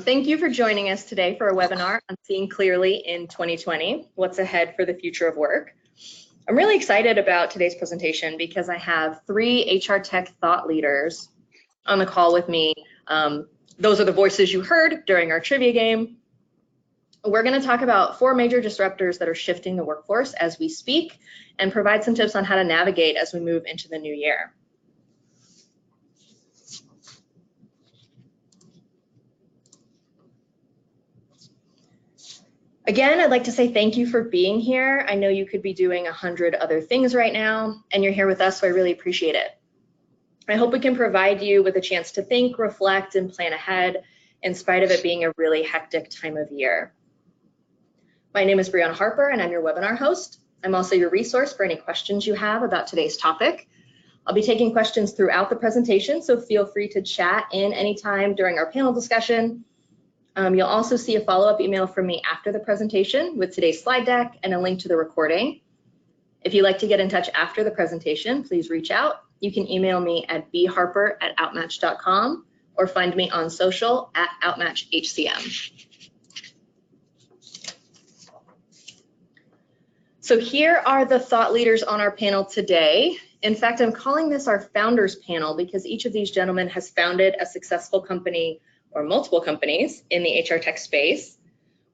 Thank you for joining us today for a webinar on Seeing Clearly in 2020, What's Ahead for the Future of Work. I'm really excited about today's presentation because I have 3 HR tech thought leaders on the call with me. Those are the voices you heard during our trivia game. We're going to talk about 4 major disruptors that are shifting the workforce as we speak and provide some tips on how to navigate as we move into the new year. Again, I'd like to say thank you for being here. I know you could be doing 100 other things right now, and you're here with us, so I really appreciate it. I hope we can provide you with a chance to think, reflect, and plan ahead in spite of it being a really hectic time of year. My name is Brianna Harper, and I'm your webinar host. I'm also your resource for any questions you have about today's topic. I'll be taking questions throughout the presentation, so feel free to chat in anytime during our panel discussion. You'll also see a follow-up email from me after the presentation with today's slide deck and a link to the recording. If you'd like to get in touch after the presentation, please reach out. You can email me at bharper@outmatch.com or find me on social at OutmatchHCM. So here are the thought leaders on our panel today. In fact, I'm calling this our founders panel because each of these gentlemen has founded a successful company or multiple companies in the HR tech space.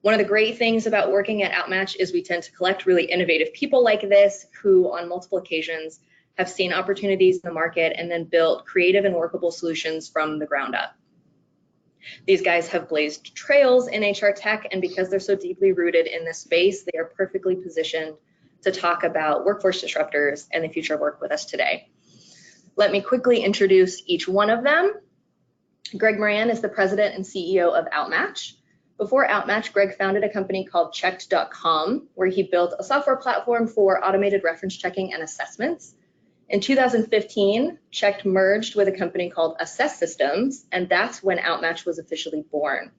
One of the great things about working at Outmatch is we tend to collect really innovative people like this who on multiple occasions have seen opportunities in the market and then built creative and workable solutions from the ground up. These guys have blazed trails in HR tech, and because they're so deeply rooted in this space, they are perfectly positioned to talk about workforce disruptors and the future of work with us today. Let me quickly introduce each one of them. Greg Moran is the president and CEO of Outmatch. Before Outmatch, Greg founded a company called Checked.com, where he built a software platform for automated reference checking and assessments. In 2015, Checked merged with a company called Assess Systems, and that's when Outmatch was officially born.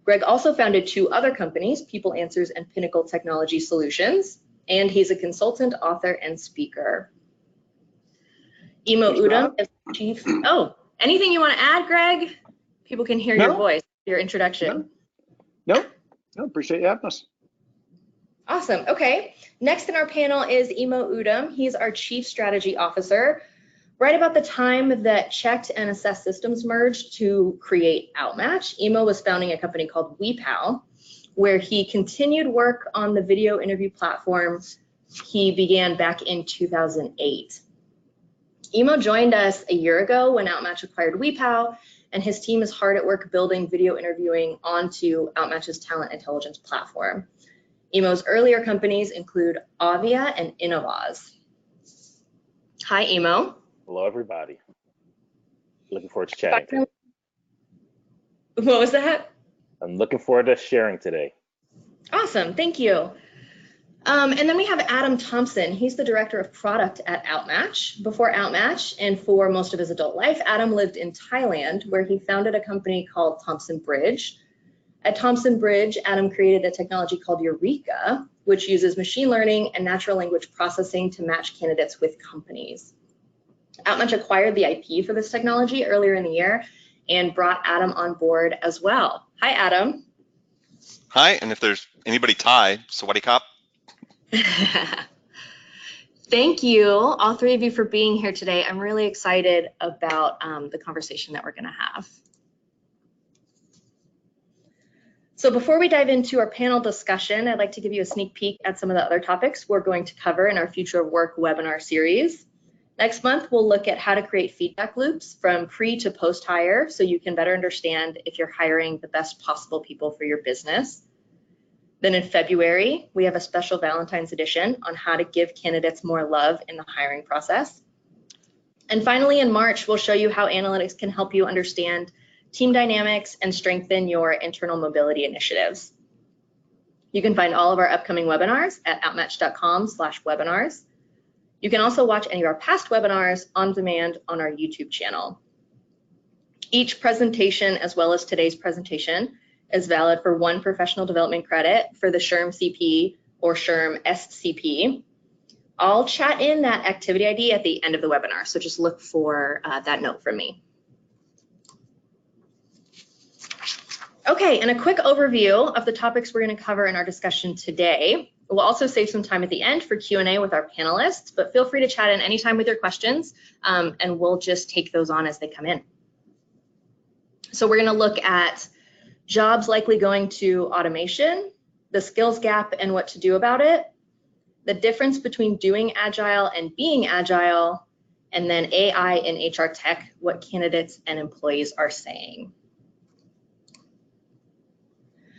Greg also founded 2 other companies, People Answers and Pinnacle Technology Solutions, and he's a consultant, author, and speaker. Imo Udom is chief. Oh. Anything you want to add, Greg? People can hear your voice, your introduction. No, appreciate you having us. Awesome. Okay. Next in our panel is Imo Udom. He's our Chief Strategy Officer. Right about the time that Checked and Assess Systems merged to create Outmatch, Imo was founding a company called WePal, where he continued work on the video interview platform he began back in 2008. Imo joined us a year ago when Outmatch acquired WePal, and his team is hard at work building video interviewing onto Outmatch's talent intelligence platform. Imo's earlier companies include Avia and Innovaz. Hi, Imo. Hello, everybody. Looking forward to chatting today. What was that? I'm looking forward to sharing today. Awesome, thank you. And then we have Adam Thompson. He's the director of product at Outmatch. Before Outmatch and for most of his adult life, Adam lived in Thailand, where he founded a company called Thompson Bridge. At Thompson Bridge, Adam created a technology called Eureka, which uses machine learning and natural language processing to match candidates with companies. Outmatch acquired the IP for this technology earlier in the year and brought Adam on board as well. Hi, Adam. Hi, and if there's anybody Thai, Sawadee Kap. Thank you, all 3 of you, for being here today. I'm really excited about the conversation that we're going to have. So before we dive into our panel discussion, I'd like to give you a sneak peek at some of the other topics we're going to cover in our Future of Work webinar series. Next month, we'll look at how to create feedback loops from pre to post hire so you can better understand if you're hiring the best possible people for your business. Then in February, we have a special Valentine's edition on how to give candidates more love in the hiring process. And finally, in March, we'll show you how analytics can help you understand team dynamics and strengthen your internal mobility initiatives. You can find all of our upcoming webinars at outmatch.com/webinars. You can also watch any of our past webinars on demand on our YouTube channel. Each presentation, as well as today's presentation, is valid for 1 professional development credit for the SHRM CP or SHRM SCP. I'll chat in that activity ID at the end of the webinar, so just look for that note from me. Okay, and a quick overview of the topics we're going to cover in our discussion today. We'll also save some time at the end for Q&A with our panelists, but feel free to chat in anytime with your questions, and we'll just take those on as they come in. So we're going to look at jobs likely going to automation, the skills gap and what to do about it, the difference between doing Agile and being Agile, and then AI in HR tech, what candidates and employees are saying.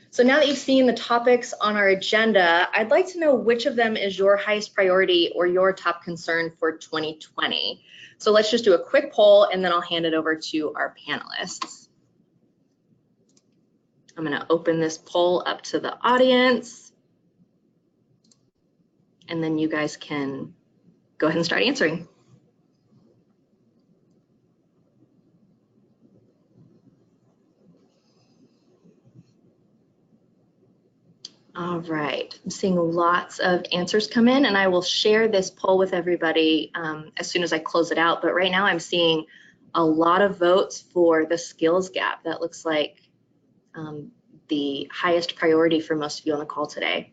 So now that you've seen the topics on our agenda, I'd like to know which of them is your highest priority or your top concern for 2020. So let's just do a quick poll and then I'll hand it over to our panelists. I'm going to open this poll up to the audience, and then you guys can go ahead and start answering. All right, I'm seeing lots of answers come in, and I will share this poll with everybody as soon as I close it out. But right now I'm seeing a lot of votes for the skills gap. That looks like the highest priority for most of you on the call today.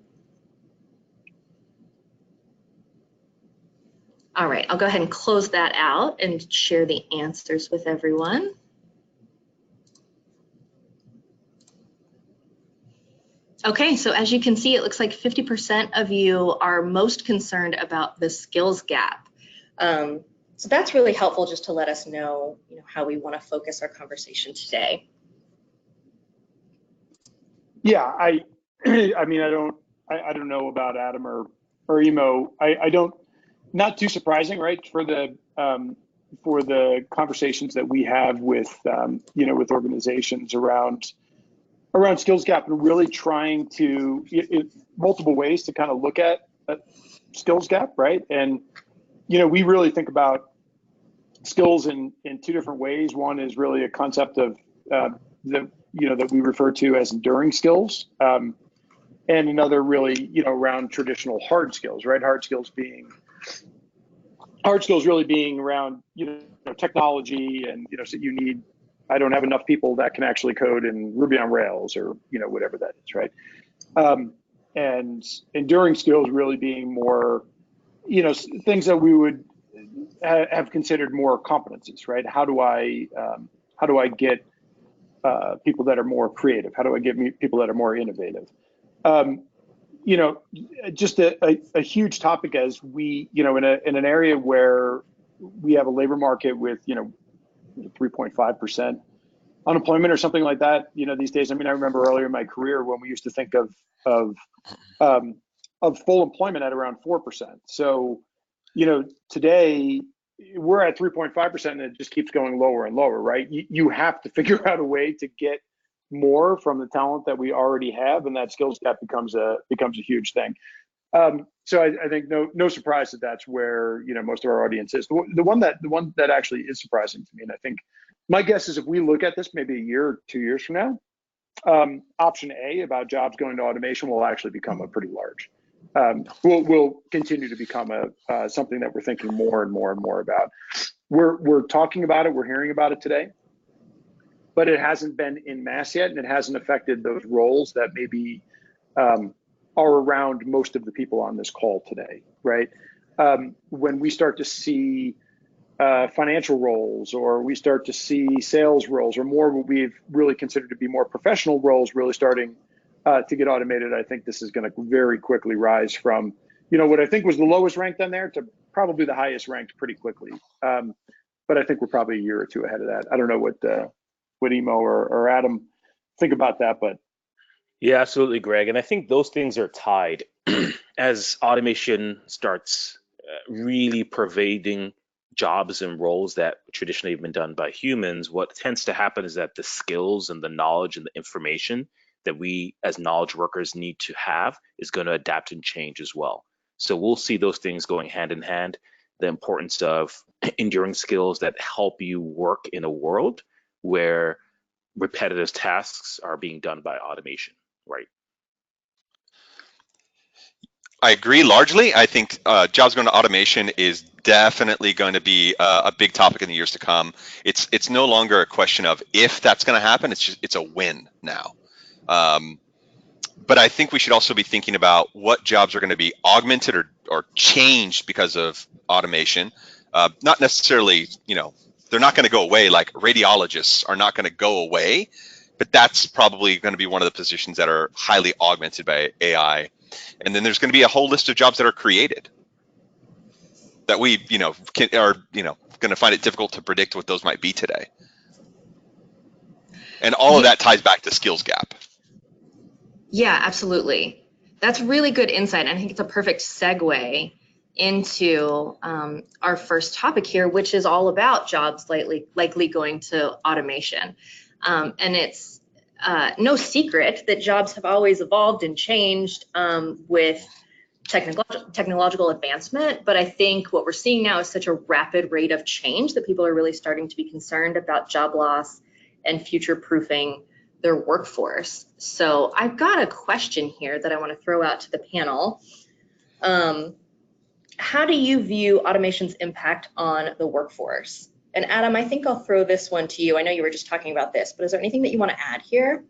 All right, I'll go ahead and close that out and share the answers with everyone. Okay, so as you can see, it looks like 50% of you are most concerned about the skills gap. So that's really helpful just to let us know, how we want to focus our conversation today. Yeah, I mean, I don't know about Adam or Emo. I don't, not too surprising, right? For the conversations that we have with, with organizations around skills gap, and really trying to multiple ways to kind of look at skills gap, right? And we really think about skills in two different ways. One is really a concept of that we refer to as enduring skills, and another really around traditional hard skills, right? Hard skills really being around technology, and so you need. I don't have enough people that can actually code in Ruby on Rails or whatever that is, right? And enduring skills really being more things that we would have considered more competencies, right? How do I get people that are more creative? How do I get people that are more innovative? Just a huge topic as we in an area where we have a labor market with 3.5% unemployment or something like that. These days, I mean, I remember earlier in my career when we used to think of full employment at around 4%. So, today we're at 3.5%, and it just keeps going lower and lower, right? You have to figure out a way to get more from the talent that we already have, and that skills gap becomes a huge thing. So I think no surprise that that's where most of our audience is. The one that actually is surprising to me, and I think my guess is if we look at this maybe a year or 2 years from now, option A about jobs going to automation will actually become a pretty large. Will continue to become something that we're thinking more and more and more about. We're talking about it, we're hearing about it today, but it hasn't been en masse yet, and it hasn't affected those roles that maybe are around most of the people on this call today, right? When we start to see financial roles, or we start to see sales roles, or more what we've really considered to be more professional roles really starting to get automated, I think this is going to very quickly rise from, what I think was the lowest ranked on there to probably the highest ranked pretty quickly. But I think we're probably a year or two ahead of that. I don't know what Emo or Adam think about that, but. Yeah, absolutely, Greg. And I think those things are tied. As automation starts really pervading jobs and roles that traditionally have been done by humans, what tends to happen is that the skills and the knowledge and the information that we as knowledge workers need to have is going to adapt and change as well. So we'll see those things going hand in hand, the importance of enduring skills that help you work in a world where repetitive tasks are being done by automation, right? I agree largely. I think jobs going to automation is definitely going to be a big topic in the years to come. It's no longer a question of if that's going to happen. It's a when now. But I think we should also be thinking about what jobs are going to be augmented or changed because of automation. Not necessarily, they're not going to go away. Like radiologists are not going to go away, but that's probably going to be one of the positions that are highly augmented by AI. And then there's going to be a whole list of jobs that are created that we, are, going to find it difficult to predict what those might be today. And all of that ties back to skills gap. Yeah, absolutely. That's really good insight. I think it's a perfect segue into our first topic here, which is all about jobs likely going to automation. And it's no secret that jobs have always evolved and changed with technological advancement. But I think what we're seeing now is such a rapid rate of change that people are really starting to be concerned about job loss and future-proofing their workforce. So I've got a question here that I want to throw out to the panel. How do you view automation's impact on the workforce? And Adam, I think I'll throw this one to you. I know you were just talking about this, but is there anything that you want to add here?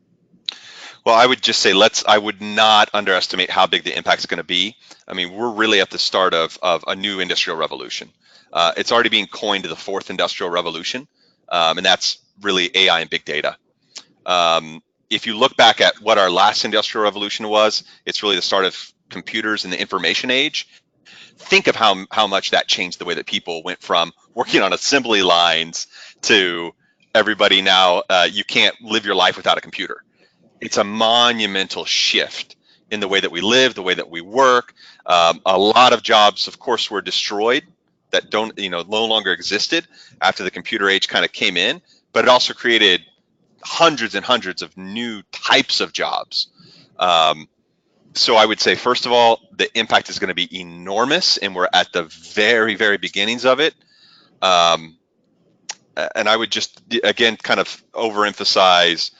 Well, I would just say I would not underestimate how big the impact is going to be. I mean, we're really at the start of a new industrial revolution. It's already being coined the fourth industrial revolution, and that's really AI and big data. If you look back at what our last industrial revolution was, it's really the start of computers and the information age. Think of how much that changed the way that people went from working on assembly lines to everybody now, you can't live your life without a computer. It's a monumental shift in the way that we live, the way that we work. A lot of jobs, of course, were destroyed that no longer existed after the computer age kind of came in, but it also created hundreds and hundreds of new types of jobs. So I would say, first of all, the impact is going to be enormous, and we're at the very, very beginnings of it. And I would just, again, kind of overemphasize,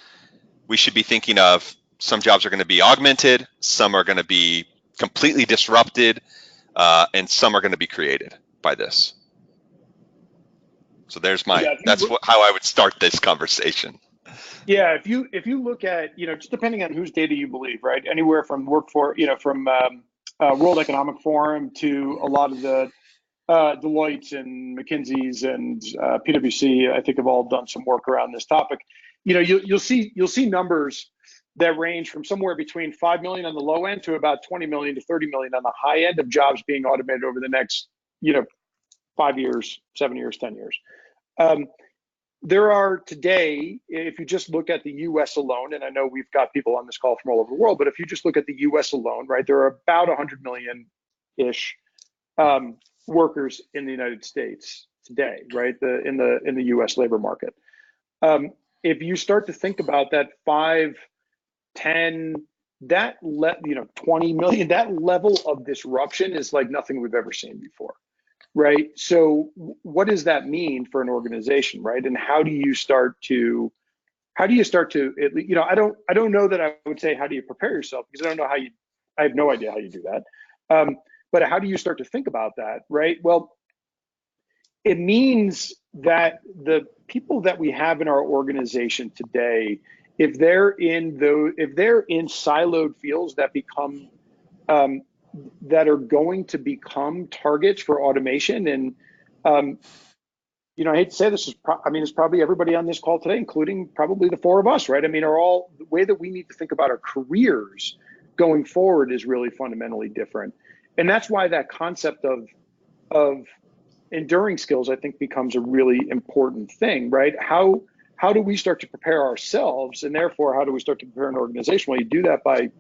we should be thinking of some jobs are going to be augmented, some are going to be completely disrupted, and some are going to be created by this. So there's how I would start this conversation. Yeah, if you look at, just depending on whose data you believe, right? Anywhere from from World Economic Forum to a lot of the Deloitte's and McKinsey's and PwC, I think have all done some work around this topic. You'll see numbers that range from somewhere between 5 million on the low end to about 20 million to 30 million on the high end of jobs being automated over the next 5 years, 7 years, 10 years. There are today, if you just look at the US alone, and I know we've got people on this call from all over the world, but if you just look at the US alone, right, there are about 100 million-ish workers in the United States today, right, in the US labor market. If you start to think about that 5, 10, 20 million, that level of disruption is like nothing we've ever seen before. Right. So what does that mean for an organization, right? And how do you start to I don't know that I would say how do you prepare yourself, because I don't know I have no idea how you do that. But how do you start to think about that, right? Well, it means that the people that we have in our organization today, if they're in siloed fields that become that are going to become targets for automation. And, I hate to say this, it's probably everybody on this call today, including probably the four of us, right? are all, the way that we need to think about our careers going forward is really fundamentally different. And that's why that concept of enduring skills, I think, becomes a really important thing, right? How do we start to prepare ourselves, and therefore, how do we start to prepare an organization? Well, you do that by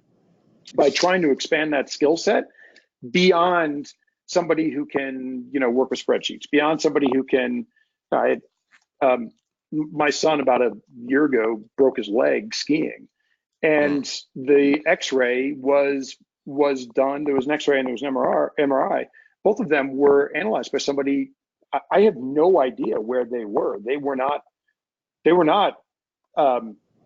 trying to expand that skill set beyond somebody who can, work with spreadsheets, beyond somebody who can, my son about a year ago broke his leg skiing, and the x-ray was done. There was an x-ray and there was an MRI. Both of them were analyzed by somebody. I have no idea where they were. They were not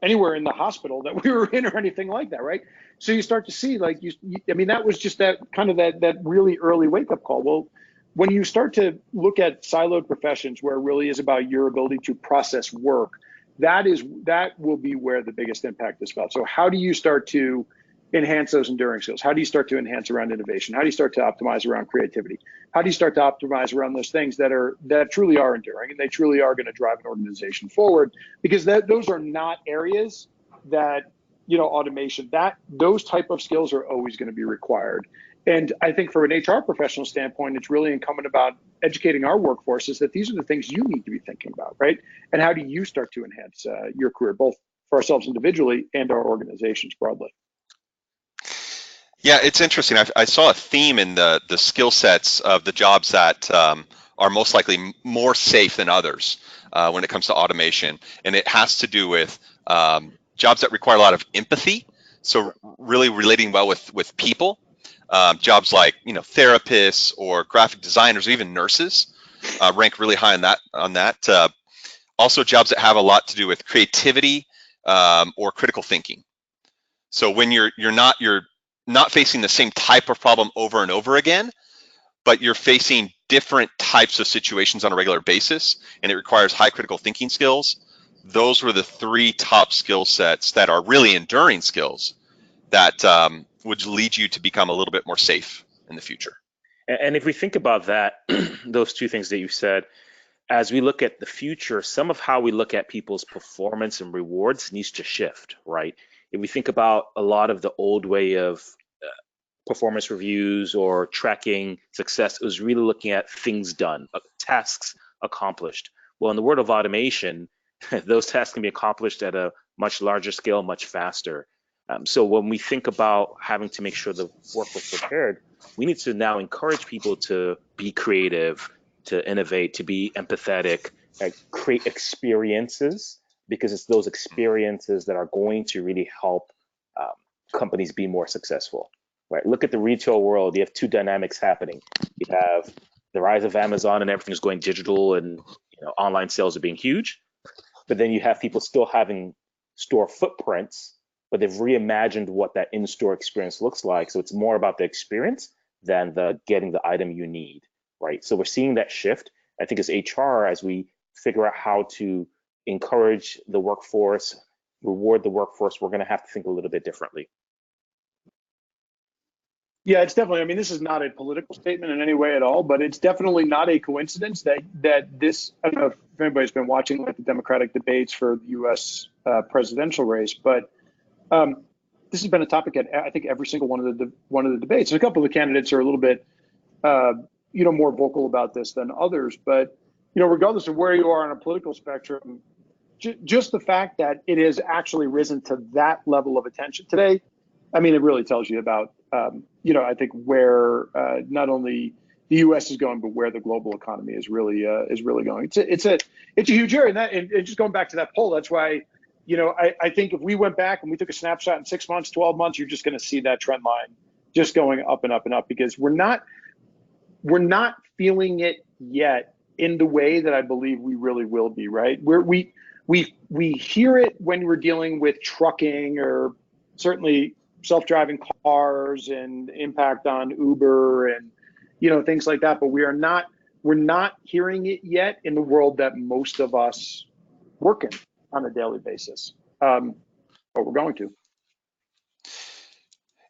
anywhere in the hospital that we were in or anything like that, right? So you start to see, like, that was just that kind of that really early wake up call. Well, when you start to look at siloed professions where it really is about your ability to process work, that will be where the biggest impact is felt. So how do you start to enhance those enduring skills? How do you start to enhance around innovation? How do you start to optimize around creativity? How do you start to optimize around those things that truly are enduring and they truly are going to drive an organization forward? Because those are not areas that, automation, those type of skills are always going to be required. And I think from an HR professional standpoint, it's really incumbent about educating our workforces that these are the things you need to be thinking about, right? And how do you start to enhance your career, both for ourselves individually and our organizations broadly? Yeah, it's interesting. I saw a theme in the skill sets of the jobs that are most likely more safe than others when it comes to automation, and it has to do with jobs that require a lot of empathy. So really relating well with people. Jobs like therapists or graphic designers or even nurses rank really high on that. Also, jobs that have a lot to do with creativity or critical thinking. So when you're not facing the same type of problem over and over again, but you're facing different types of situations on a regular basis, and it requires high critical thinking skills. Those were the 3 top skill sets that are really enduring skills that would lead you to become a little bit more safe in the future. And if we think about that, those 2 things that you said, as we look at the future, some of how we look at people's performance and rewards needs to shift, right? If we think about a lot of the old way of performance reviews or tracking success, it was really looking at things done, tasks accomplished. Well, in the world of automation, those tasks can be accomplished at a much larger scale, much faster. So when we think about having to make sure the work was prepared, we need to now encourage people to be creative, to innovate, to be empathetic, create experiences, because it's those experiences that are going to really help companies be more successful. Right? Look at the retail world. You have 2 dynamics happening. You have the rise of Amazon and everything's going digital, and online sales are being huge. But then you have people still having store footprints, but they've reimagined what that in-store experience looks like. So it's more about the experience than the getting the item you need, right? So we're seeing that shift. I think as HR, as we figure out how to encourage the workforce, reward the workforce, we're going to have to think a little bit differently. Yeah, it's definitely, this is not a political statement in any way at all, but it's definitely not a coincidence that this, I don't know if anybody's been watching the Democratic debates for the U.S. Presidential race, but this has been a topic at, I think, every single one of the debates. And a couple of the candidates are a little bit, more vocal about this than others. But, regardless of where you are on a political spectrum, just the fact that it has actually risen to that level of attention today, it really tells you about, I think where not only the U.S. is going, but where the global economy is really going. It's a huge area, and just going back to that poll, that's why, I think if we went back and we took a snapshot in 6 months, 12 months, you're just going to see that trend line just going up and up and up, because we're not feeling it yet in the way that I believe we really will be. Right? We hear it when we're dealing with trucking or certainly self-driving cars and impact on Uber and things like that, but we're not hearing it yet in the world that most of us work in on a daily basis, but we're going to.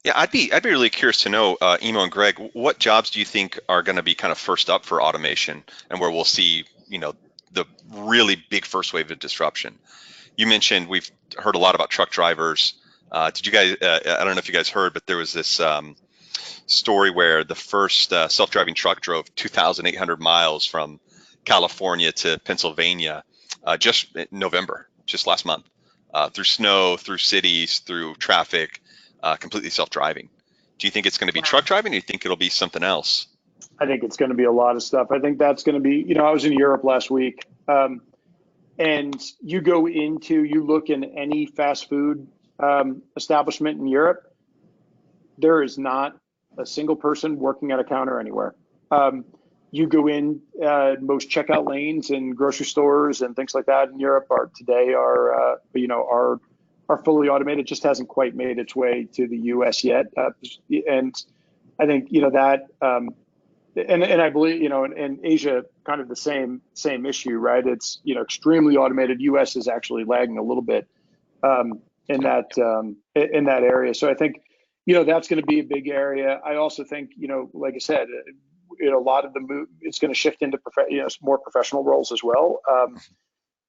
Yeah, I'd be really curious to know, Emo and Greg, what jobs do you think are going to be kind of first up for automation, and where we'll see the really big first wave of disruption? You mentioned, we've heard a lot about truck drivers. Did you guys, I don't know if you guys heard, but there was this story where the first self-driving truck drove 2,800 miles from California to Pennsylvania just in November, just last month, through snow, through cities, through traffic, completely self-driving. Do you think it's going to be truck driving, or do you think it'll be something else? I think it's going to be a lot of stuff. I think that's going to be, I was in Europe last week, and you look in any fast food establishment in Europe, there is not a single person working at a counter anywhere. You go in, most checkout lanes in grocery stores and things like that in Europe are fully automated. It just hasn't quite made its way to the U.S. yet. And I think, and I believe, in Asia, kind of the same issue, right? It's, extremely automated. US is actually lagging a little bit in that area. So I think, that's going to be a big area. I also think, like I said, a lot of the move, it's going to shift into more professional roles as well.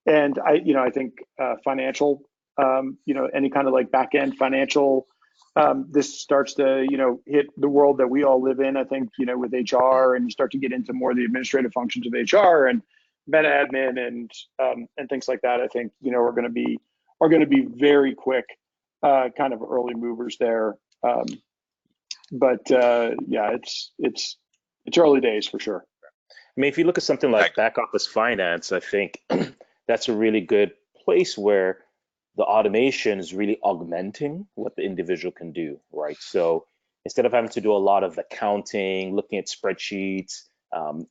And I think financial, any kind of like back end financial. This starts to, hit the world that we all live in, I think, with HR, and you start to get into more of the administrative functions of HR and meta admin and things like that. I think, are going to be very quick, kind of early movers there. But yeah, it's early days for sure. I mean, if you look at something like back office finance, I think that's a really good place where the automation is really augmenting what the individual can do, right? So instead of having to do a lot of accounting, looking at spreadsheets,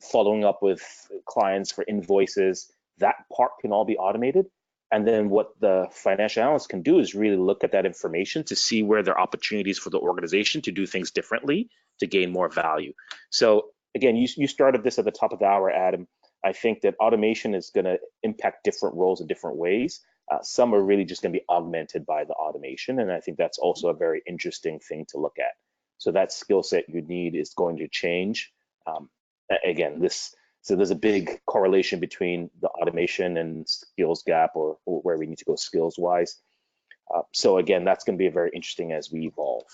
following up with clients for invoices, that part can all be automated. And then what the financial analyst can do is really look at that information to see where there are opportunities for the organization to do things differently to gain more value. So again, you started this at the top of the hour, Adam. I think that automation is going to impact different roles in different ways. Some are really just going to be augmented by the automation, and I think that's also a very interesting thing to look at. So that skill set you need is going to change. Again, so there's a big correlation between the automation and skills gap, or where we need to go skills wise. So again, that's going to be very interesting as we evolve.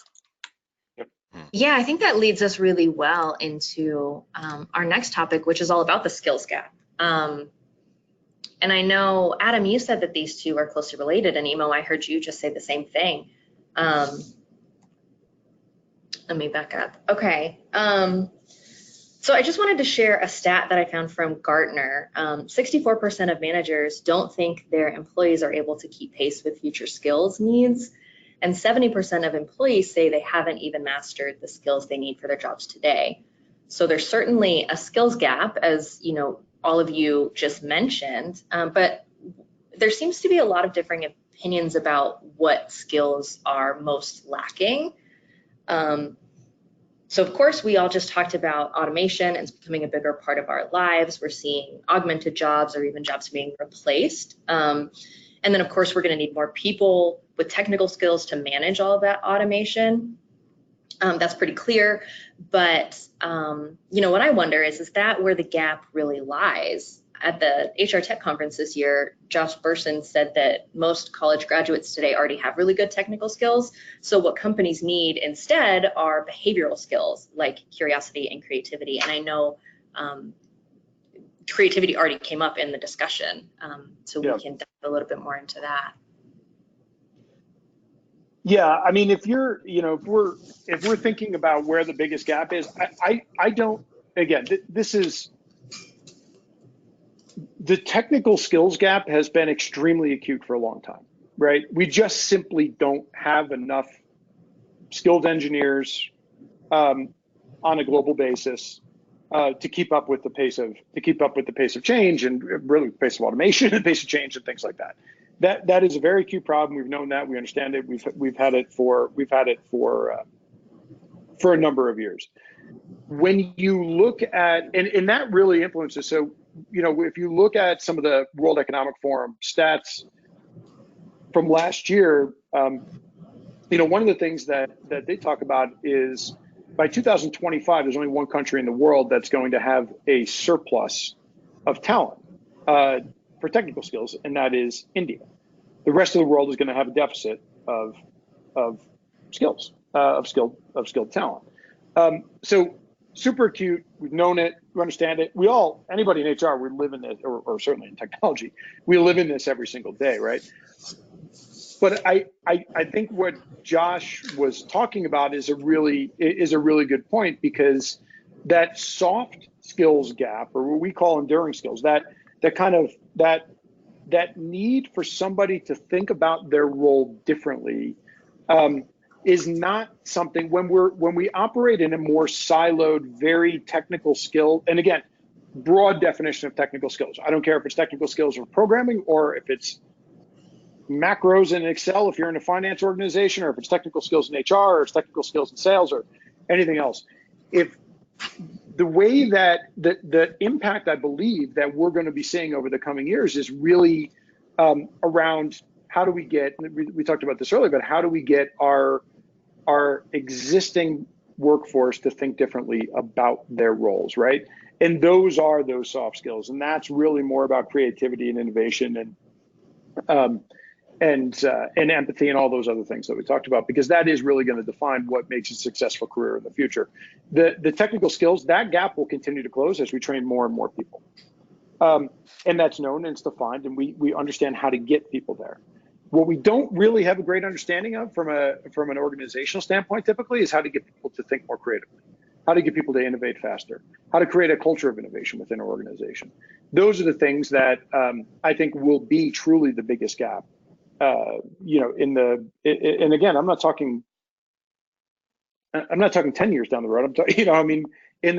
Yeah, I think that leads us really well into our next topic, which is all about the skills gap. And I know, Adam, you said that these two are closely related, and Emo, I heard you just say the same thing. Let me back up. Okay. So I just wanted to share a stat that I found from Gartner. 64% of managers don't think their employees are able to keep pace with future skills needs. And 70% of employees say they haven't even mastered the skills they need for their jobs today. So there's certainly a skills gap, as all of you just mentioned, but there seems to be a lot of differing opinions about what skills are most lacking. So of course, we all just talked about automation, and it's becoming a bigger part of our lives. We're seeing augmented jobs or even jobs being replaced. And then of course, we're going to need more people with technical skills to manage all of that automation. That's pretty clear. But what I wonder is that where the gap really lies? At the HR Tech conference this year, Josh Burson said that most college graduates today already have really good technical skills. So what companies need instead are behavioral skills like curiosity and creativity. And I know creativity already came up in the discussion. So we can dive a little bit more into that. Yeah, I mean, if we're thinking about where the biggest gap is, I don't. Again, this is the technical skills gap has been extremely acute for a long time, right? We just simply don't have enough skilled engineers on a global basis to keep up with the pace of change, and really the pace of automation and the pace of change and things like that. That is a very acute problem. We've known that. We understand it. We've had it for a number of years. When you look at and that really influences. So if you look at some of the World Economic Forum stats from last year, one of the things that they talk about is by 2025, there's only one country in the world that's going to have a surplus of talent for technical skills, and that is India. The rest of the world is going to have a deficit of skills, of skilled talent. So super acute. We've known it. We understand it. Anybody in HR, we live in this, or certainly in technology, we live in this every single day, right? But I think what Josh was talking about is a really good point, because that soft skills gap, or what we call enduring skills, that need for somebody to think about their role differently, is not something when we operate in a more siloed, very technical skill. And again, broad definition of technical skills. I don't care if it's technical skills of programming, or if it's macros in Excel if you're in a finance organization, or if it's technical skills in HR, or it's technical skills in sales, or anything else. If the way that the impact I believe that we're going to be seeing over the coming years is really around how do we get, we talked about this earlier, but how do we get our existing workforce to think differently about their roles, right? And those are those soft skills, and that's really more about creativity and innovation and empathy and all those other things that we talked about, because that is really going to define what makes a successful career in the future. The technical skills, that gap will continue to close as we train more and more people. And that's known and it's defined, and we understand how to get people there. What we don't really have a great understanding of from an organizational standpoint typically is how to get people to think more creatively, how to get people to innovate faster, how to create a culture of innovation within an organization. Those are the things that I think will be truly the biggest gap. And again, I'm not talking 10 years down the road. I'm talking, in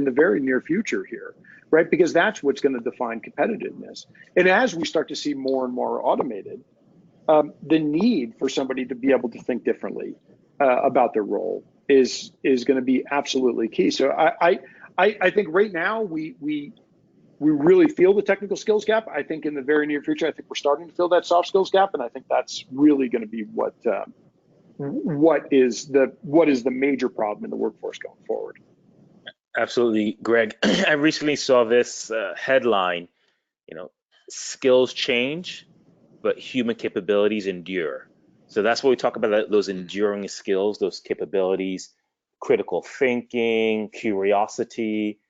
the very near future here, right? Because that's what's going to define competitiveness. And as we start to see more and more automated, the need for somebody to be able to think differently about their role is going to be absolutely key. So I think right now we really feel the technical skills gap. I think in the very near future, I think we're starting to feel that soft skills gap, and I think that's really going to be what is the major problem in the workforce going forward. Absolutely, Greg. I recently saw this headline, skills change, but human capabilities endure. So that's what we talk about, those enduring skills, those capabilities, critical thinking, curiosity,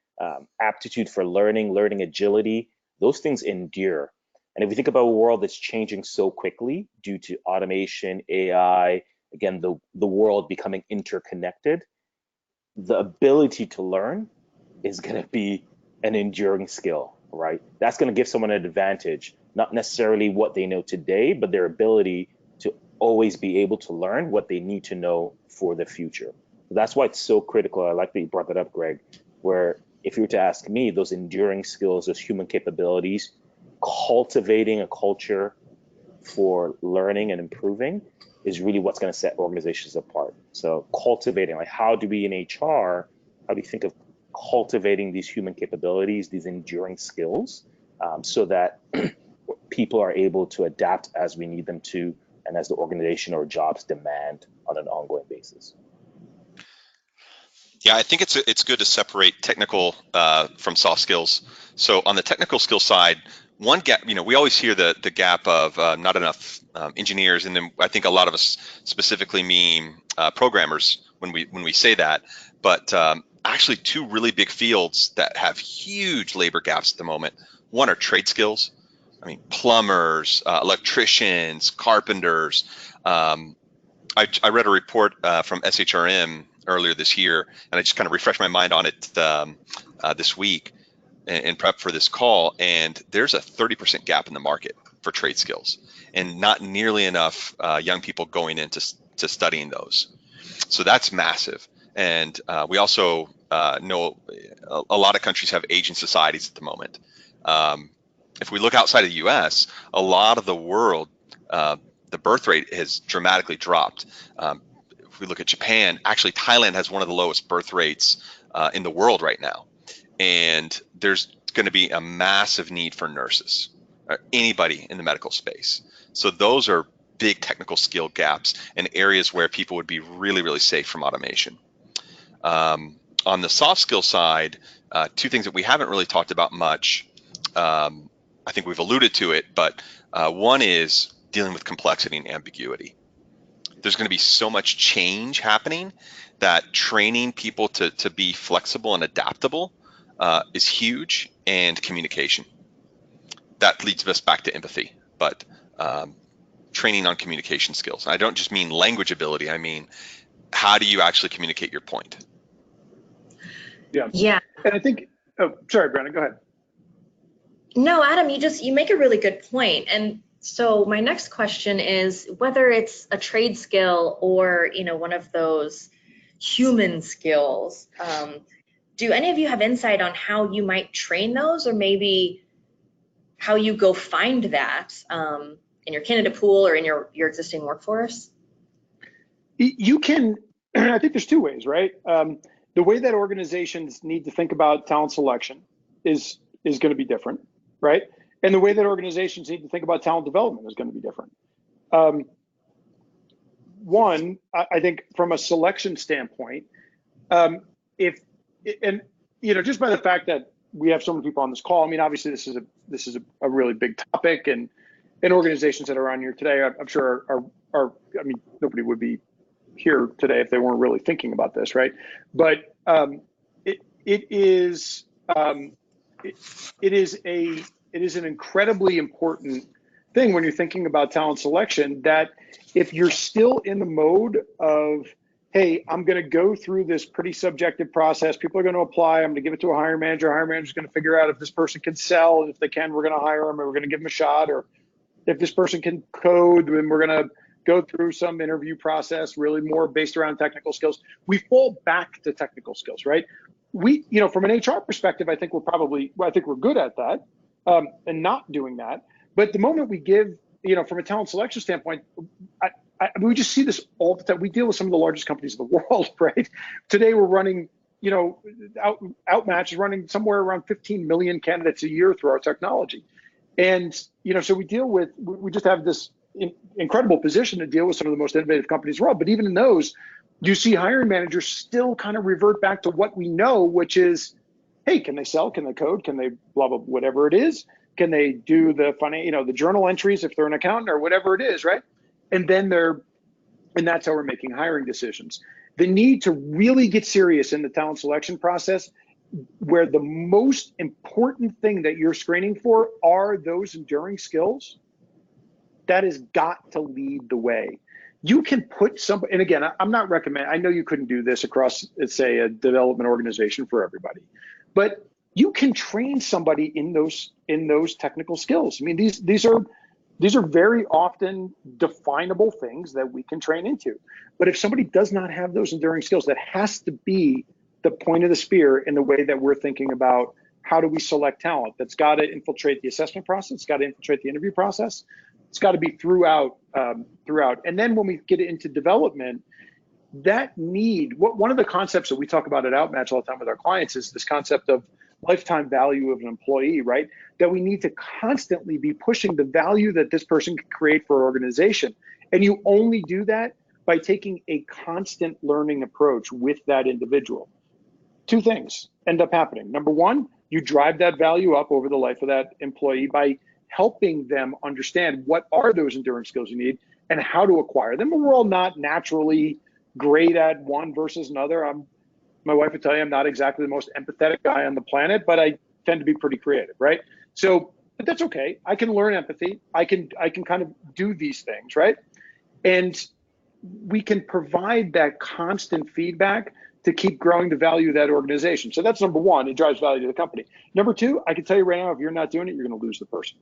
aptitude for learning agility. Those things endure. And if we think about a world that's changing so quickly due to automation, AI, again, the world becoming interconnected, the ability to learn is going to be an enduring skill, right? That's going to give someone an advantage, not necessarily what they know today, but their ability to always be able to learn what they need to know for the future. That's why it's so critical. I like that you brought that up, Greg, where if you were to ask me, those enduring skills, those human capabilities, cultivating a culture for learning and improving is really what's going to set organizations apart. So cultivating, like how do we in HR, how do you think of cultivating these human capabilities, these enduring skills, so that people are able to adapt as we need them to, and as the organization or jobs demand on an ongoing basis. Yeah, I think it's good to separate technical from soft skills. So on the technical skill side, one gap, we always hear the gap of not enough engineers, and then I think a lot of us specifically mean programmers when we say that. But actually, two really big fields that have huge labor gaps at the moment. One are trade skills. I mean, plumbers, electricians, carpenters. I read a report from SHRM earlier this year, and I just kind of refreshed my mind on it this week in prep for this call, and there's a 30% gap in the market for trade skills, and not nearly enough young people going into studying those. So that's massive. And we also know a lot of countries have aging societies at the moment. If we look outside of the US, a lot of the world, the birth rate has dramatically dropped. If we look at Japan, actually Thailand has one of the lowest birth rates in the world right now. And there's going to be a massive need for nurses, or anybody in the medical space. So those are big technical skill gaps and areas where people would be really, really safe from automation. On the soft skill side, two things that we haven't really talked about much. I think we've alluded to it, but one is dealing with complexity and ambiguity. There's going to be so much change happening that training people to be flexible and adaptable is huge, and communication. That leads us back to empathy, but training on communication skills. I don't just mean language ability. I mean, how do you actually communicate your point? Yeah. And I think, sorry, Brandon, go ahead. No, Adam, you make a really good point. And so my next question is whether it's a trade skill or, one of those human skills, do any of you have insight on how you might train those, or maybe how you go find that in your candidate pool or in your existing workforce? You can, I think there's two ways, right? The way that organizations need to think about talent selection is going to be different, right? And the way that organizations need to think about talent development is going to be different. One, I think from a selection standpoint, just by the fact that we have so many people on this call, I mean, obviously this is a really big topic, and organizations that are on here today, I'm sure are I mean, nobody would be here today if they weren't really thinking about this, right? But it is an incredibly important thing when you're thinking about talent selection, that if you're still in the mode of, hey, I'm going to go through this pretty subjective process, people are going to apply, I'm going to give it to a hiring manager is going to figure out if this person can sell, and if they can, we're going to hire them, or we're going to give them a shot, or if this person can code, then we're going to go through some interview process, really more based around technical skills. We fall back to technical skills, right? We, from an HR perspective, I think we're good at that, and not doing that. But the moment we give, from a talent selection standpoint, we just see this all the time. We deal with some of the largest companies in the world, right? Today we're running, Outmatch is running somewhere around 15 million candidates a year through our technology. And, so we just have this incredible position to deal with some of the most innovative companies in the world. But even in those, you see hiring managers still kind of revert back to what we know, which is, hey, can they sell? Can they code? Can they blah, blah, whatever it is? Can they do the journal entries if they're an accountant or whatever it is, right? And that's how we're making hiring decisions. The need to really get serious in the talent selection process, where the most important thing that you're screening for are those enduring skills, that has got to lead the way. You can put somebody, and again, I'm not recommending, I know you couldn't do this across, let's say, a development organization for everybody, but you can train somebody in those technical skills. I mean, these are very often definable things that we can train into. But if somebody does not have those enduring skills, that has to be the point of the spear in the way that we're thinking about how do we select talent. That's got to infiltrate the assessment process. It's got to infiltrate the interview process. It's got to be throughout. And then when we get into development, that need, one of the concepts that we talk about at Outmatch all the time with our clients is this concept of lifetime value of an employee, right? That we need to constantly be pushing the value that this person can create for our organization. And you only do that by taking a constant learning approach with that individual. Two things end up happening. Number one, you drive that value up over the life of that employee by helping them understand what are those enduring skills you need and how to acquire them. And we're all not naturally great at one versus another. My wife would tell you I'm not exactly the most empathetic guy on the planet, but I tend to be pretty creative, right? So, but that's okay. I can learn empathy. I can kind of do these things, right? And we can provide that constant feedback to keep growing the value of that organization. So that's number one, it drives value to the company. Number two, I can tell you right now, if you're not doing it, you're going to lose the person.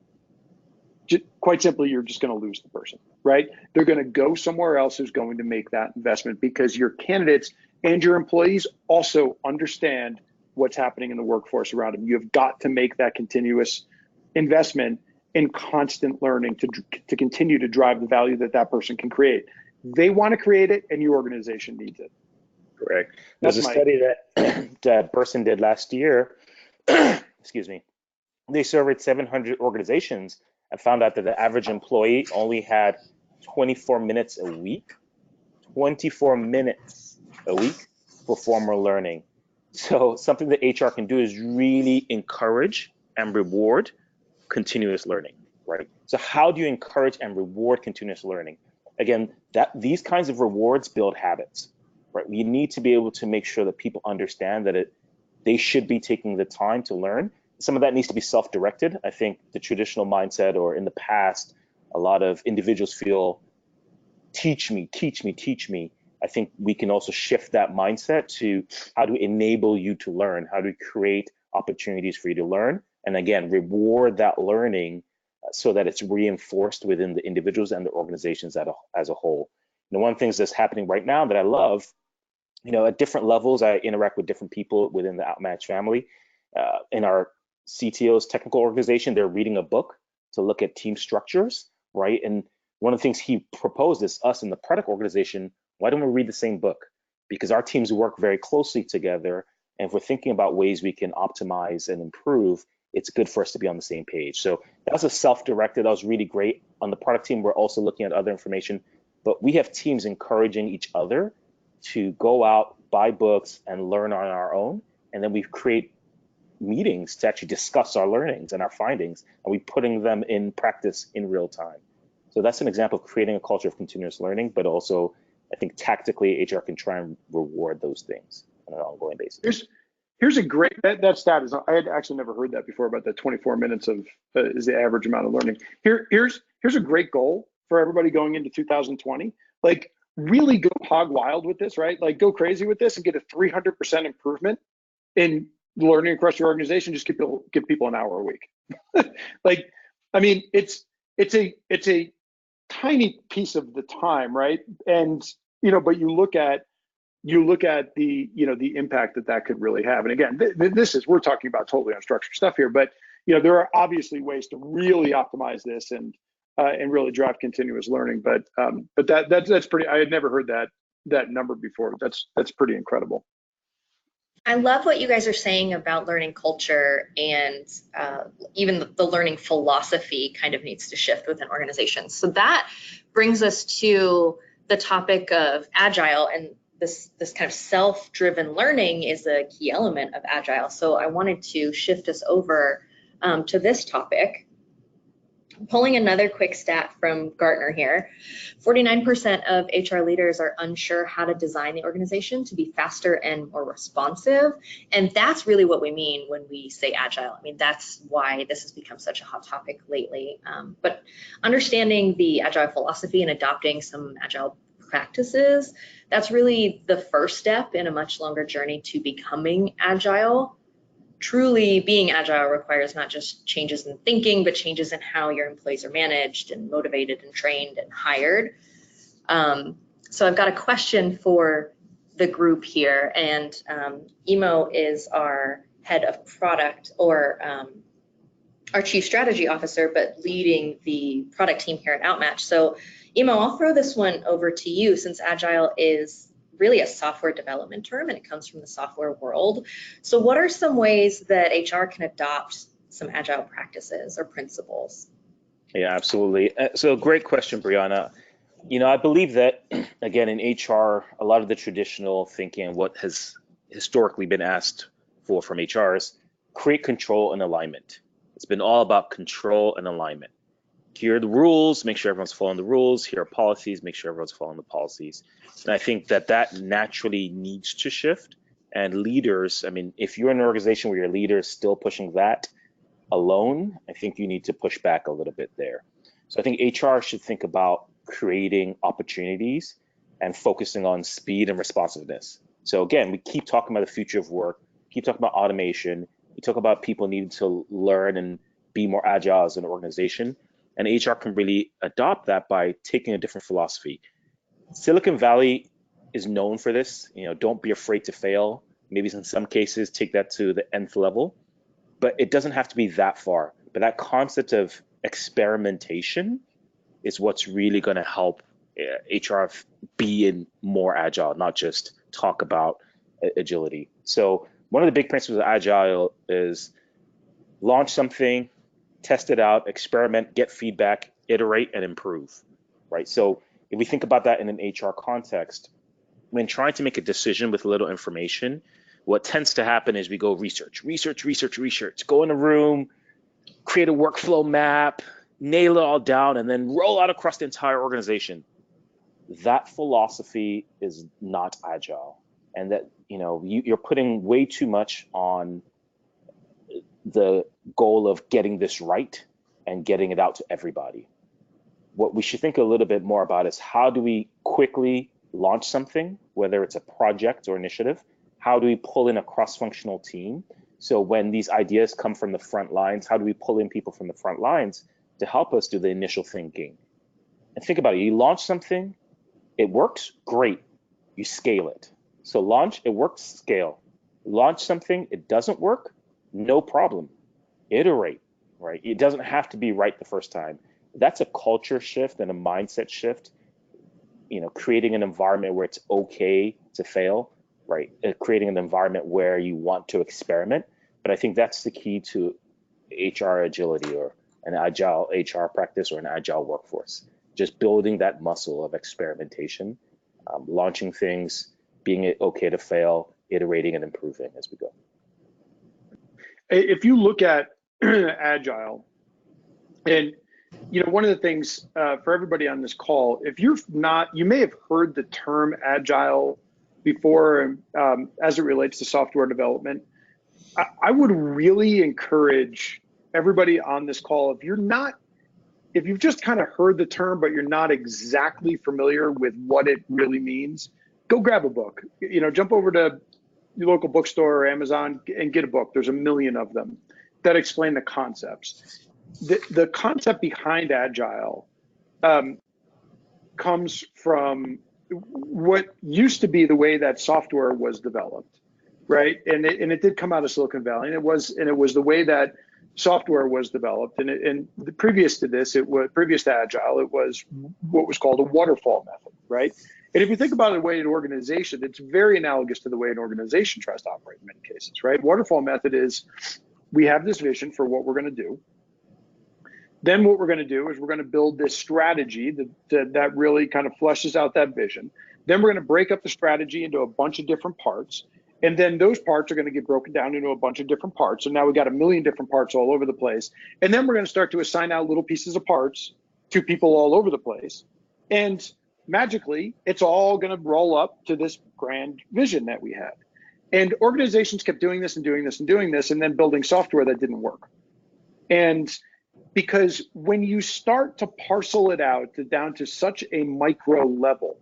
Quite simply, you're just going to lose the person, right? They're going to go somewhere else who's going to make that investment, because your candidates and your employees also understand what's happening in the workforce around them. You've got to make that continuous investment in constant learning to continue to drive the value that person can create. They want to create it, and your organization needs it. Correct. There's a study that person did last year. Excuse me. They surveyed 700 organizations and found out that the average employee only had 24 minutes a week. 24 minutes a week for formal learning. So something that HR can do is really encourage and reward continuous learning, right? So how do you encourage and reward continuous learning? Again, these kinds of rewards build habits, right? We need to be able to make sure that people understand that they should be taking the time to learn. Some of that needs to be self-directed. I think the traditional mindset, or in the past, a lot of individuals feel, teach me, teach me, teach me. I think we can also shift that mindset to how to enable you to learn, how to create opportunities for you to learn, and again, reward that learning so that it's reinforced within the individuals and the organizations as a whole. One of the things that's happening right now that I love, at different levels, I interact with different people within the Outmatch family. In our CTO's technical organization, they're reading a book to look at team structures, right? And one of the things he proposed is us in the product organization, why don't we read the same book? because our teams work very closely together. And if we're thinking about ways we can optimize and improve, it's good for us to be on the same page. So that was a self-directed, that was really great. On the product team, we're also looking at other information, but we have teams encouraging each other to go out, buy books, and learn on our own. And then we create meetings to actually discuss our learnings and our findings, and we putting them in practice in real time. So that's an example of creating a culture of continuous learning, but also I think tactically HR can try and reward those things on an ongoing basis. Here's a great, that stat is, I had actually never heard that before, about the 24 minutes of is the average amount of learning. Here's a great goal for everybody going into 2020. Like, really go hog wild with this, right? Like, go crazy with this and get a 300% improvement in learning across your organization. Just give people an hour a week. Like, I mean, it's a tiny piece of the time, right? And but you look at the the impact that could really have. And again, we're talking about totally unstructured stuff here, but there are obviously ways to really optimize this and really drive continuous learning. But that's pretty. I had never heard that number before. That's pretty incredible. I love what you guys are saying about learning culture, and even the learning philosophy kind of needs to shift within organizations. So that brings us to the topic of Agile, and this kind of self-driven learning is a key element of Agile. So I wanted to shift us over to this topic. Pulling another quick stat from Gartner here, 49% of HR leaders are unsure how to design the organization to be faster and more responsive. And that's really what we mean when we say Agile. I mean, that's why this has become such a hot topic lately. But understanding the Agile philosophy and adopting some Agile practices, that's really the first step in a much longer journey to becoming Agile. Truly being Agile requires not just changes in thinking, but changes in how your employees are managed and motivated and trained and hired. So I've got a question for the group here, and Emo is our head of product, or our chief strategy officer, but leading the product team here at Outmatch. So Emo, I'll throw this one over to you, since Agile is really a software development term and it comes from the software world. So what are some ways that HR can adopt some Agile practices or principles? Yeah, absolutely. So great question, Brianna. I believe that, again, in HR, a lot of the traditional thinking, what has historically been asked for from HR, is create control and alignment. It's been all about control and alignment. Here are the rules, make sure everyone's following the rules. Here are policies, make sure everyone's following the policies. And I think that naturally needs to shift. And leaders, I mean, if you're in an organization where your leader is still pushing that alone, I think you need to push back a little bit there. So I think HR should think about creating opportunities and focusing on speed and responsiveness. So again, we keep talking about the future of work, keep talking about automation, we talk about people needing to learn and be more agile as an organization. And HR can really adopt that by taking a different philosophy. Silicon Valley is known for this. Don't be afraid to fail. Maybe in some cases, take that to the nth level, but it doesn't have to be that far. But that concept of experimentation is what's really going to help HR be in more agile, not just talk about agility. So one of the big principles of Agile is launch something, test it out, experiment, get feedback, iterate, and improve, right? So if we think about that in an HR context, when trying to make a decision with little information, what tends to happen is we go research, go in a room, create a workflow map, nail it all down, and then roll out across the entire organization. That philosophy is not Agile. And that, you're putting way too much on the goal of getting this right and getting it out to everybody. What we should think a little bit more about is how do we quickly launch something, whether it's a project or initiative? How do we pull in a cross-functional team? So when these ideas come from the front lines, how do we pull in people from the front lines to help us do the initial thinking? And think about it, you launch something, it works, great, you scale it. So launch, it works, scale. Launch something, it doesn't work, no problem, iterate, right? It doesn't have to be right the first time. That's a culture shift and a mindset shift, creating an environment where it's okay to fail, right? Creating an environment where you want to experiment. But I think that's the key to HR agility, or an agile HR practice, or an agile workforce. Just building that muscle of experimentation, launching things, being okay to fail, iterating and improving as we go. If you look at Agile, and one of the things for everybody on this call, if you're not, you may have heard the term Agile before as it relates to software development. I would really encourage everybody on this call, if you've just kind of heard the term, but you're not exactly familiar with what it really means, go grab a book. Jump over to your local bookstore or Amazon and get a book. There's a million of them that explain the concepts. The concept behind Agile comes from what used to be the way that software was developed, right? And it did come out of Silicon Valley, and it was the way that software was developed. And previous to Agile, it was what was called a waterfall method, right? And if you think about the way an organization, it's very analogous to the way an organization tries to operate in many cases, right? Waterfall method is, we have this vision for what we're going to do. Then what we're going to do is we're going to build this strategy that really kind of fleshes out that vision. Then we're going to break up the strategy into a bunch of different parts. And then those parts are going to get broken down into a bunch of different parts. So now we've got a million different parts all over the place. And then we're going to start to assign out little pieces of parts to people all over the place. And magically, it's all going to roll up to this grand vision that we had. And organizations kept doing this and doing this and doing this, and then building software that didn't work. And because when you start to parcel it out down to such a micro level,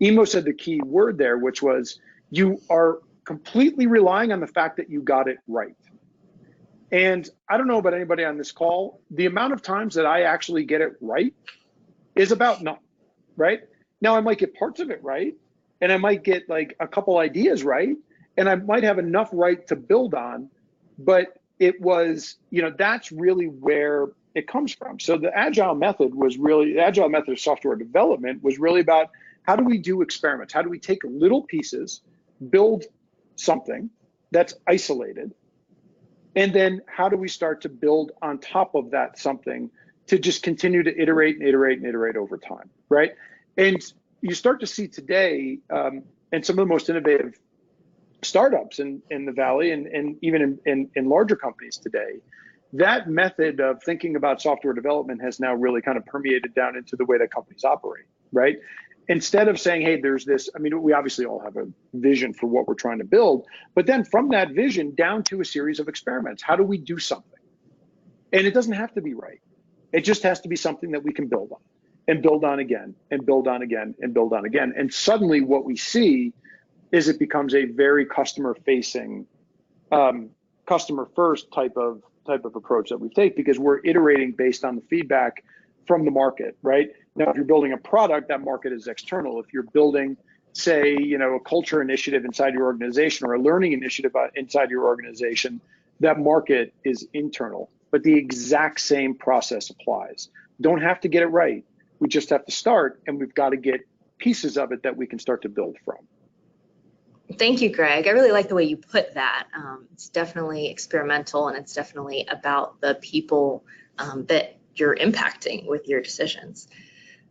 Emo said the key word there, which was, you are completely relying on the fact that you got it right. And I don't know about anybody on this call, the amount of times that I actually get it right is about none, right? Now I might get parts of it right, and I might get like a couple ideas right, and I might have enough right to build on, but it was, that's really where it comes from. So the Agile method of software development was really about, how do we do experiments? How do we take little pieces, build something that's isolated, and then how do we start to build on top of that something to just continue to iterate and iterate and iterate over time, right? And you start to see today, and some of the most innovative startups in the Valley, and even in larger companies today, that method of thinking about software development has now really kind of permeated down into the way that companies operate, right? Instead of saying, hey, there's this, we obviously all have a vision for what we're trying to build, but then from that vision down to a series of experiments. How do we do something? And it doesn't have to be right. It just has to be something that we can build on, and build on again, and build on again, and build on again. And suddenly what we see is it becomes a very customer-facing, customer-first type of approach that we take, because we're iterating based on the feedback from the market, right? Now, if you're building a product, that market is external. If you're building, say, a culture initiative inside your organization, or a learning initiative inside your organization, that market is internal. But the exact same process applies. Don't have to get it right. We just have to start, and we've got to get pieces of it that we can start to build from. Thank you, Greg. I really like the way you put that. It's definitely experimental, and it's definitely about the people that you're impacting with your decisions.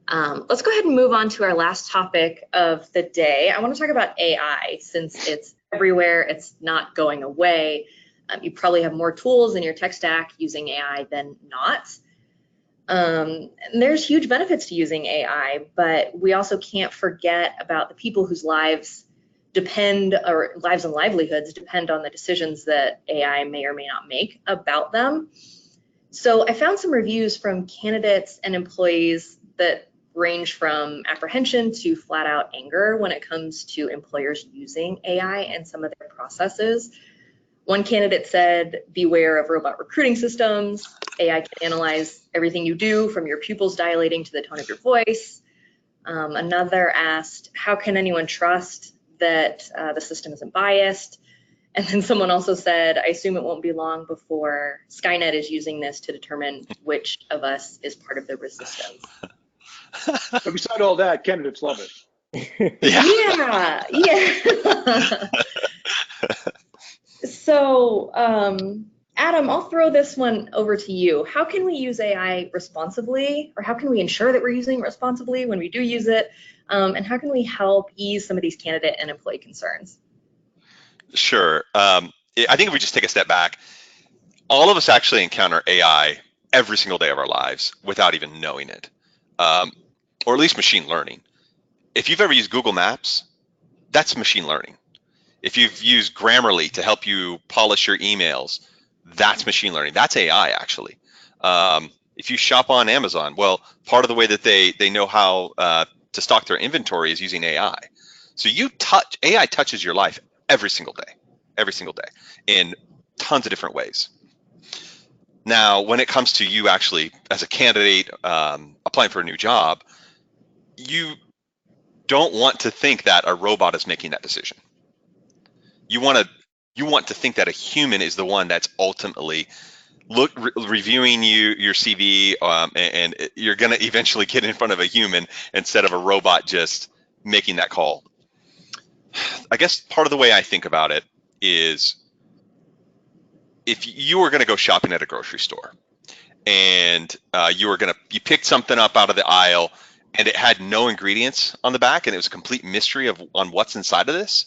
Let's go ahead and move on to our last topic of the day. I want to talk about AI, since it's everywhere, it's not going away. You probably have more tools in your tech stack using AI than not. And there's huge benefits to using AI, but we also can't forget about the people whose lives and livelihoods depend on the decisions that AI may or may not make about them. So I found some reviews from candidates and employees that range from apprehension to flat out anger when it comes to employers using AI in some of their processes. One candidate said, beware of robot recruiting systems. AI can analyze everything you do, from your pupils dilating to the tone of your voice. Another asked, how can anyone trust that the system isn't biased? And then someone also said, I assume it won't be long before Skynet is using this to determine which of us is part of the resistance. But beside all that, candidates love it. Yeah, yeah. So, Adam, I'll throw this one over to you. How can we use AI responsibly, or how can we ensure that we're using it responsibly when we do use it? And how can we help ease some of these candidate and employee concerns? Sure. I think if we just take a step back, all of us actually encounter AI every single day of our lives without even knowing it, um, or at least machine learning. If you've ever used Google Maps, that's machine learning. If you've used Grammarly to help you polish your emails, that's machine learning. That's AI actually. If you shop on Amazon, well, part of the way that they know how to stock their inventory is using AI. So AI touches your life every single day, in tons of different ways. Now, when it comes to you actually as a candidate applying for a new job, you don't want to think that a robot is making that decision. You want to think that a human is the one that's ultimately reviewing your CV, and you're going to eventually get in front of a human instead of a robot just making that call. I guess part of the way I think about it is, if you were going to go shopping at a grocery store and you picked something up out of the aisle and it had no ingredients on the back and it was a complete mystery on what's inside of this,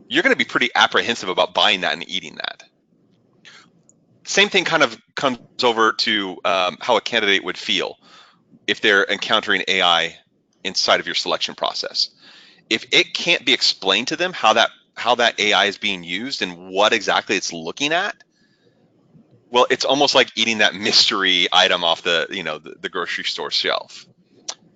you're going to be pretty apprehensive about buying that and eating that. Same thing kind of comes over to how a candidate would feel if they're encountering AI inside of your selection process. If it can't be explained to them how that AI is being used and what exactly it's looking at, well, it's almost like eating that mystery item off the grocery store shelf.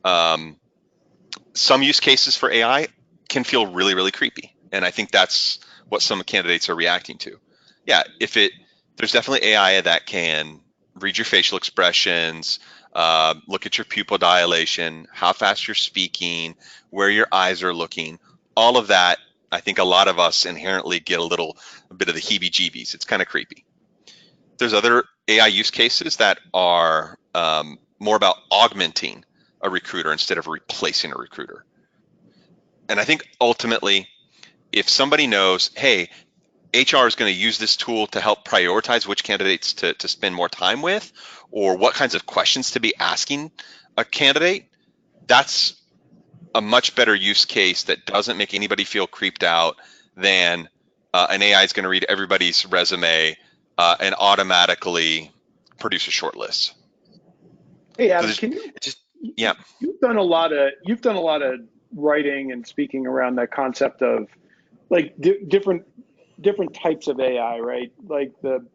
Some use cases for AI can feel really, really creepy, and I think that's what some candidates are reacting to. Yeah, there's definitely AI that can read your facial expressions, look at your pupil dilation, how fast you're speaking, where your eyes are looking. All of that, I think a lot of us inherently get a bit of the heebie-jeebies. It's kind of creepy. There's other AI use cases that are more about augmenting a recruiter instead of replacing a recruiter. And I think ultimately, if somebody knows, hey, HR is going to use this tool to help prioritize which candidates to spend more time with, or what kinds of questions to be asking a candidate, that's a much better use case that doesn't make anybody feel creeped out than an AI is going to read everybody's resume and automatically produce a short list. Hey, Adam, So yeah. You've done a lot of writing and speaking around that concept of like different types of AI, right? Like the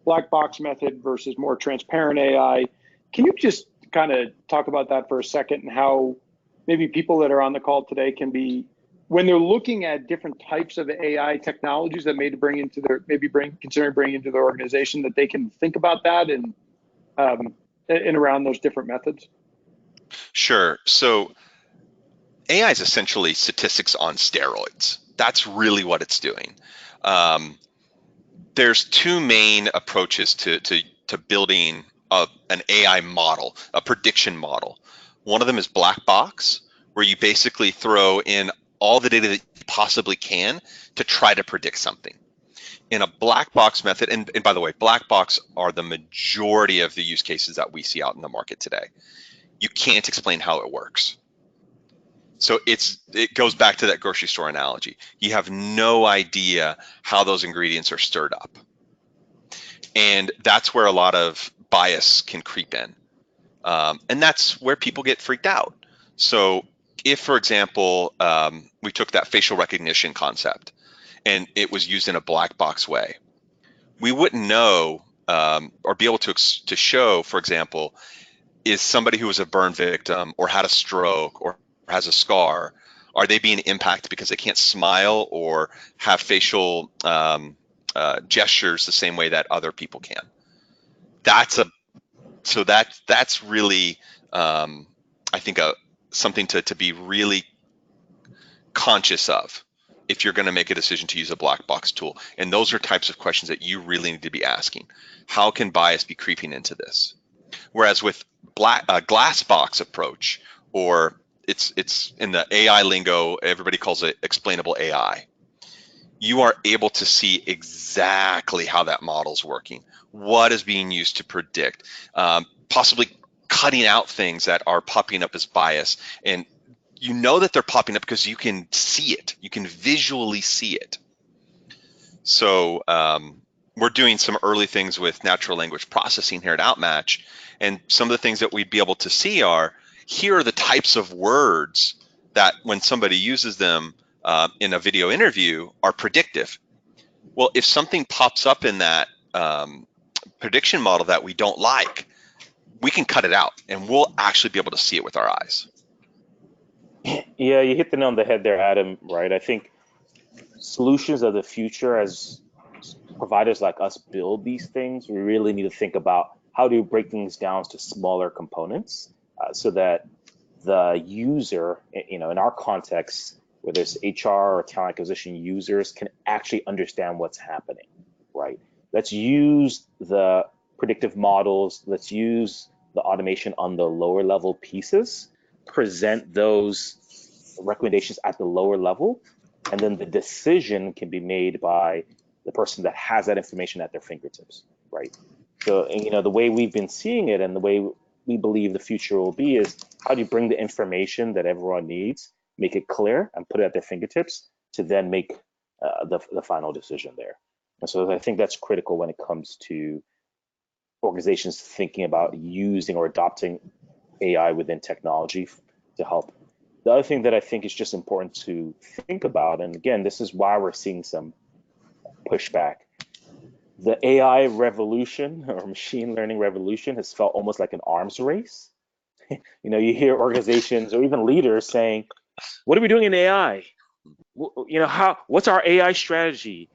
black box method versus more transparent AI. Can you just kind of talk about that for a second, and how maybe people that are on the call today can be, when they're looking at different types of AI technologies that considering bringing into their organization, that they can think about that and around those different methods? Sure. So AI is essentially statistics on steroids. That's really what it's doing. There's two main approaches to building an AI model, a prediction model. One of them is black box, where you basically throw in all the data that you possibly can to try to predict something. In a black box method, and by the way, black box are the majority of the use cases that we see out in the market today. You can't explain how it works. So it goes back to that grocery store analogy. You have no idea how those ingredients are stirred up. And that's where a lot of bias can creep in. And that's where people get freaked out. So if, for example, we took that facial recognition concept and it was used in a black box way, we wouldn't know or be able to show, for example, is somebody who was a burn victim or had a stroke or has a scar, are they being impacted because they can't smile or have facial gestures the same way that other people can? That's really I think something to be really conscious of if you're going to make a decision to use a black box tool. And those are types of questions that you really need to be asking. How can bias be creeping into this? Whereas with glass box approach or it's in the AI lingo, everybody calls it explainable AI. You are able to see exactly how that model's working, what is being used to predict, possibly cutting out things that are popping up as bias. And you know that they're popping up because you can see it, you can visually see it. So we're doing some early things with natural language processing here at Outmatch, and some of the things that we'd be able to see are, here are the types of words that when somebody uses them in a video interview are predictive. Well, if something pops up in that prediction model that we don't like, we can cut it out and we'll actually be able to see it with our eyes. Yeah, you hit the nail on the head there, Adam, right? I think solutions of the future, as providers like us build these things, we really need to think about how do you break things down to smaller components so that the user, in our context, whether it's HR or talent acquisition users, can actually understand what's happening, right? Let's use the predictive models, let's use the automation on the lower level pieces, present those recommendations at the lower level, and then the decision can be made by the person that has that information at their fingertips, right? So, the way we've been seeing it and the way we believe the future will be is, how do you bring the information that everyone needs, make it clear, and put it at their fingertips to then make the final decision there. And so I think that's critical when it comes to organizations thinking about using or adopting AI within technology to help. The other thing that I think is just important to think about, and again, this is why we're seeing some pushback. The AI revolution or machine learning revolution has felt almost like an arms race. You hear organizations or even leaders saying, "What are we doing in AI? What's our AI strategy?"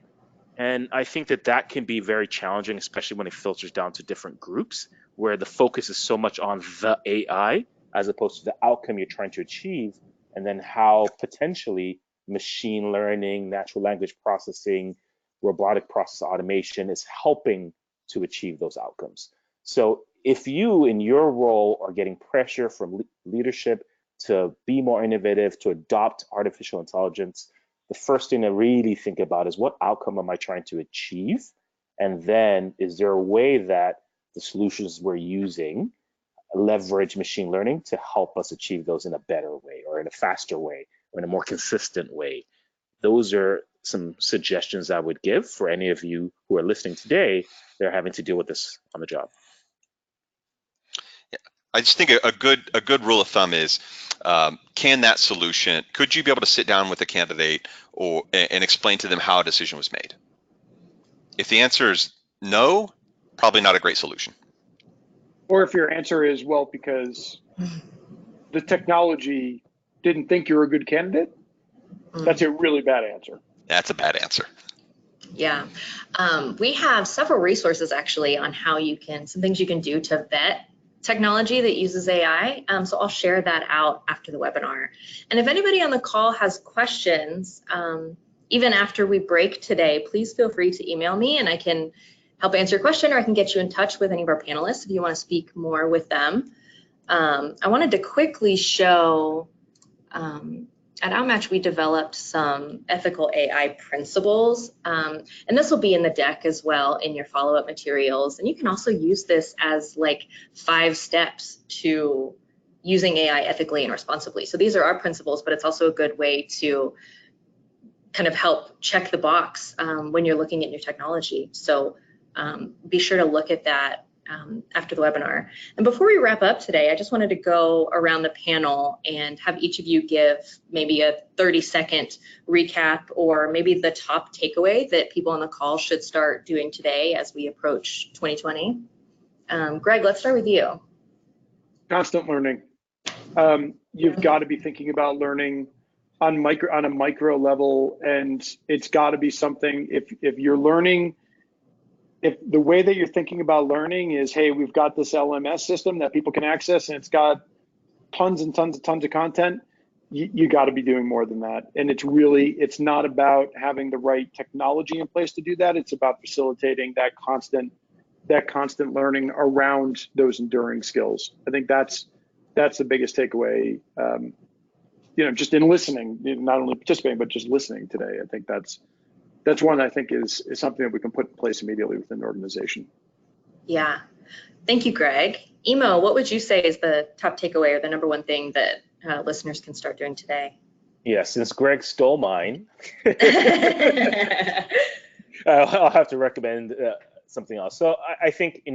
And I think that can be very challenging, especially when it filters down to different groups, where the focus is so much on the AI as opposed to the outcome you're trying to achieve, and then how potentially machine learning, natural language processing, robotic process automation is helping to achieve those outcomes. So if you, in your role, are getting pressure from leadership to be more innovative, to adopt artificial intelligence, the first thing to really think about is, what outcome am I trying to achieve? And then, is there a way that the solutions we're using leverage machine learning to help us achieve those in a better way, or in a faster way, or in a more consistent way? Those are some suggestions I would give for any of you who are listening today that are having to deal with this on the job. I just think a good rule of thumb is, could you be able to sit down with a candidate and explain to them how a decision was made? If the answer is no, probably not a great solution. Or if your answer is, well, because the technology didn't think you're a good candidate, that's a really bad answer. That's a bad answer. Yeah. We have several resources actually on some things you can do to vet technology that uses AI. So I'll share that out after the webinar. And if anybody on the call has questions, even after we break today, please feel free to email me and I can help answer your question, or I can get you in touch with any of our panelists if you want to speak more with them. I wanted to quickly show, at Outmatch, we developed some ethical AI principles, and this will be in the deck as well in your follow-up materials. And you can also use this as like 5 steps to using AI ethically and responsibly. So these are our principles, but it's also a good way to kind of help check the box when you're looking at new technology. So be sure to look at that after the webinar. And before we wrap up today, I just wanted to go around the panel and have each of you give maybe a 30-second recap, or maybe the top takeaway that people on the call should start doing today as we approach 2020. Greg, let's start with you. Constant learning. You've got to be thinking about learning on a micro level, and it's got to be something, if you're learning, if the way that you're thinking about learning is, hey, we've got this LMS system that people can access and it's got tons and tons of content, you got to be doing more than that. And it's not about having the right technology in place to do that. It's about facilitating that constant learning around those enduring skills. I think that's the biggest takeaway just in listening, not only participating, but just listening today. I think that's one I think is something that we can put in place immediately within the organization. Yeah. Thank you, Greg. Emo, what would you say is the top takeaway or the number one thing that listeners can start doing today? Yeah, since Greg stole mine, I'll have to recommend something else. So I think,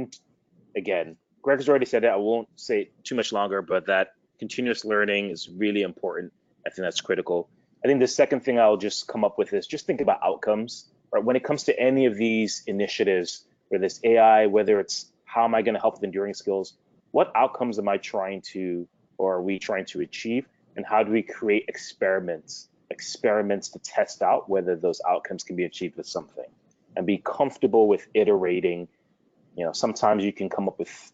again, Greg's already said it. I won't say it too much longer, but that continuous learning is really important. I think that's critical. I think the second thing I'll just come up with is just think about outcomes. Right? When it comes to any of these initiatives, whether it's AI, whether it's how am I going to help with enduring skills, what outcomes am I trying to, or are we trying to achieve? And how do we create experiments to test out whether those outcomes can be achieved with something, and be comfortable with iterating. Sometimes you can come up with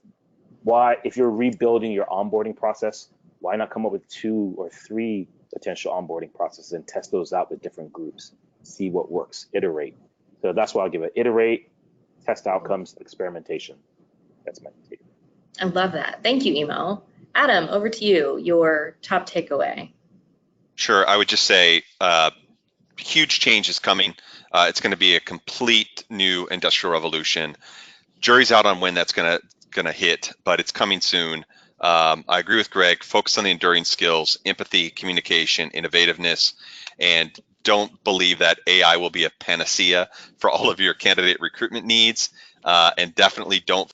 if you're rebuilding your onboarding process, why not come up with 2 or 3 potential onboarding processes and test those out with different groups, see what works, iterate. So that's why I'll give it: iterate, test outcomes, experimentation. That's my take. I love that. Thank you, Emo. Adam, over to you, your top takeaway. Sure. I would just say huge change is coming. It's going to be a complete new industrial revolution. Jury's out on when that's going to hit, but it's coming soon. I agree with Greg. Focus on the enduring skills, empathy, communication, innovativeness, and don't believe that AI will be a panacea for all of your candidate recruitment needs. And definitely don't